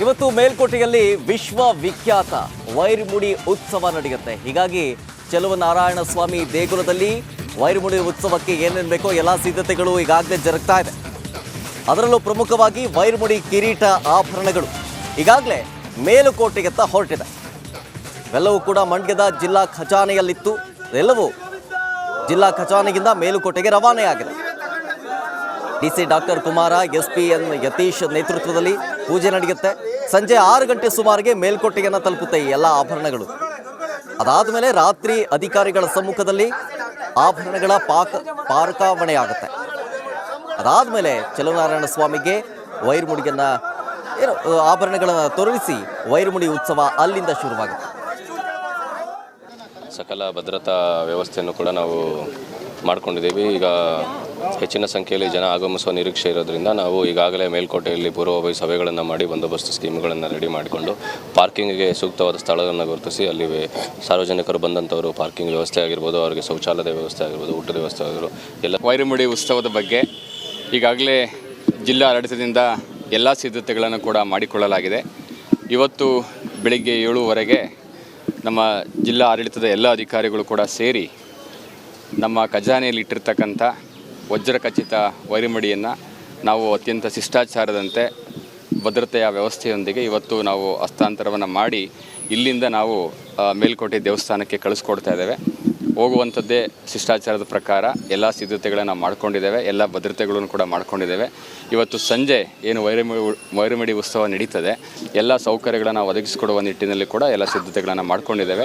ಇವತ್ತು ಮೇಲ್ಕೋಟೆಯಲ್ಲಿ ವಿಶ್ವವಿಖ್ಯಾತ ವೈರಮುಡಿ ಉತ್ಸವ ನಡೆಯುತ್ತೆ. ಹೀಗಾಗಿ ಚೆಲುವನಾರಾಯಣ ಸ್ವಾಮಿ ದೇಗುಲದಲ್ಲಿ ವೈರಮುಡಿ ಉತ್ಸವಕ್ಕೆ ಏನೇನು ಬೇಕೋ ಎಲ್ಲ ಸಿದ್ಧತೆಗಳು ಈಗಾಗಲೇ ಜರುಗ್ತಾ ಇದೆ. ಅದರಲ್ಲೂ ಪ್ರಮುಖವಾಗಿ ವೈರಮುಡಿ ಕಿರೀಟ ಆಭರಣಗಳು ಈಗಾಗಲೇ ಮೇಲುಕೋಟೆಗೆತ್ತ ಹೊರಟಿದೆ. ಇವೆಲ್ಲವೂ ಕೂಡ ಮಂಡ್ಯದ ಜಿಲ್ಲಾ ಖಜಾನೆಯಲ್ಲಿತ್ತು. ಎಲ್ಲವೂ ಜಿಲ್ಲಾ ಖಜಾನೆಯಿಂದ ಮೇಲುಕೋಟೆಗೆ ರವಾನೆಯಾಗಿದೆ. ಡಿಸಿ ಡಾಕ್ಟರ್ ಕುಮಾರ, ಎಸ್ಪಿಎನ್ ಯತೀಶ್ ನೇತೃತ್ವದಲ್ಲಿ ಪೂಜೆ ನಡೆಯುತ್ತೆ. ಸಂಜೆ 6 ಗಂಟೆ ಸುಮಾರಿಗೆ ಮೇಲ್ಕೋಟೆಯನ್ನು ತಲುಪುತ್ತೆ ಈ ಎಲ್ಲ ಆಭರಣಗಳು. ಅದಾದ ಮೇಲೆ ರಾತ್ರಿ ಅಧಿಕಾರಿಗಳ ಸಮ್ಮುಖದಲ್ಲಿ ಆಭರಣಗಳ ಪಾರಕಾವಣೆಯಾಗುತ್ತೆ. ಅದಾದ ಮೇಲೆ ಚೆಲುವನಾರಾಯಣ ಸ್ವಾಮಿಗೆ ವೈರಮುಡಿಯನ್ನು ಆಭರಣಗಳನ್ನು ತೊರಳಿಸಿ ವೈರಮುಡಿ ಉತ್ಸವ ಅಲ್ಲಿಂದ ಶುರುವಾಗುತ್ತೆ. ಸಕಲ ಭದ್ರತಾ ವ್ಯವಸ್ಥೆಯನ್ನು ಕೂಡ ನಾವು ಮಾಡಿಕೊಂಡಿದ್ದೀವಿ. ಈಗ ಹೆಚ್ಚಿನ ಸಂಖ್ಯೆಯಲ್ಲಿ ಜನ ಆಗಮಿಸುವ ನಿರೀಕ್ಷೆ ಇರೋದ್ರಿಂದ ನಾವು ಈಗಾಗಲೇ ಮೇಲ್ಕೋಟೆಯಲ್ಲಿ ಪೂರ್ವಭಾವಿ ಸಭೆಗಳನ್ನು ಮಾಡಿ ಬಂದೋಬಸ್ತ್ ಸ್ಕೀಮ್ಗಳನ್ನು ರೆಡಿ ಮಾಡಿಕೊಂಡು ಪಾರ್ಕಿಂಗ್ಗೆ ಸೂಕ್ತವಾದ ಸ್ಥಳಗಳನ್ನು ಗುರುತಿಸಿ ಅಲ್ಲಿ ಸಾರ್ವಜನಿಕರು ಬಂದಂಥವರು ಪಾರ್ಕಿಂಗ್ ವ್ಯವಸ್ಥೆ ಆಗಿರ್ಬೋದು, ಅವರಿಗೆ ಶೌಚಾಲಯದ ವ್ಯವಸ್ಥೆ ಆಗಿರ್ಬೋದು, ಊಟದ ವ್ಯವಸ್ಥೆ ಆಗಿರ್ಬೋದು ಎಲ್ಲ. ವೈರಮುಡಿ ಉತ್ಸವದ ಬಗ್ಗೆ ಈಗಾಗಲೇ ಜಿಲ್ಲಾ ಆಡಳಿತದಿಂದ ಎಲ್ಲ ಸಿದ್ಧತೆಗಳನ್ನು ಕೂಡ ಮಾಡಿಕೊಳ್ಳಲಾಗಿದೆ. ಇವತ್ತು ಬೆಳಿಗ್ಗೆ 7:15 ನಮ್ಮ ಜಿಲ್ಲಾ ಆಡಳಿತದ ಎಲ್ಲ ಅಧಿಕಾರಿಗಳು ಕೂಡ ಸೇರಿ ನಮ್ಮ ಖಜಾನೆಯಲ್ಲಿ ಇಟ್ಟಿರ್ತಕ್ಕಂಥ ವಜ್ರಖಚಿತ ವೈರಮುಡಿಯನ್ನು ನಾವು ಅತ್ಯಂತ ಶಿಷ್ಟಾಚಾರದಂತೆ ಭದ್ರತೆಯ ವ್ಯವಸ್ಥೆಯೊಂದಿಗೆ ಇವತ್ತು ನಾವು ಹಸ್ತಾಂತರವನ್ನು ಮಾಡಿ ಇಲ್ಲಿಂದ ನಾವು ಮೇಲ್ಕೋಟೆ ದೇವಸ್ಥಾನಕ್ಕೆ ಕಳಿಸ್ಕೊಡ್ತಾ ಇದ್ದೇವೆ. ಹೋಗುವಂಥದ್ದೇ ಶಿಷ್ಟಾಚಾರದ ಪ್ರಕಾರ ಎಲ್ಲ ಸಿದ್ಧತೆಗಳನ್ನು ಮಾಡ್ಕೊಂಡಿದ್ದೇವೆ, ಎಲ್ಲ ಭದ್ರತೆಗಳನ್ನು ಕೂಡ ಮಾಡ್ಕೊಂಡಿದ್ದೇವೆ. ಇವತ್ತು ಸಂಜೆ ಏನು ವೈರಮುಡಿ ಉತ್ಸವ ನಡೀತದೆ, ಎಲ್ಲ ಸೌಕರ್ಯಗಳನ್ನು ಒದಗಿಸಿಕೊಡುವ ನಿಟ್ಟಿನಲ್ಲಿ ಕೂಡ ಎಲ್ಲ ಸಿದ್ಧತೆಗಳನ್ನು ಮಾಡ್ಕೊಂಡಿದ್ದೇವೆ.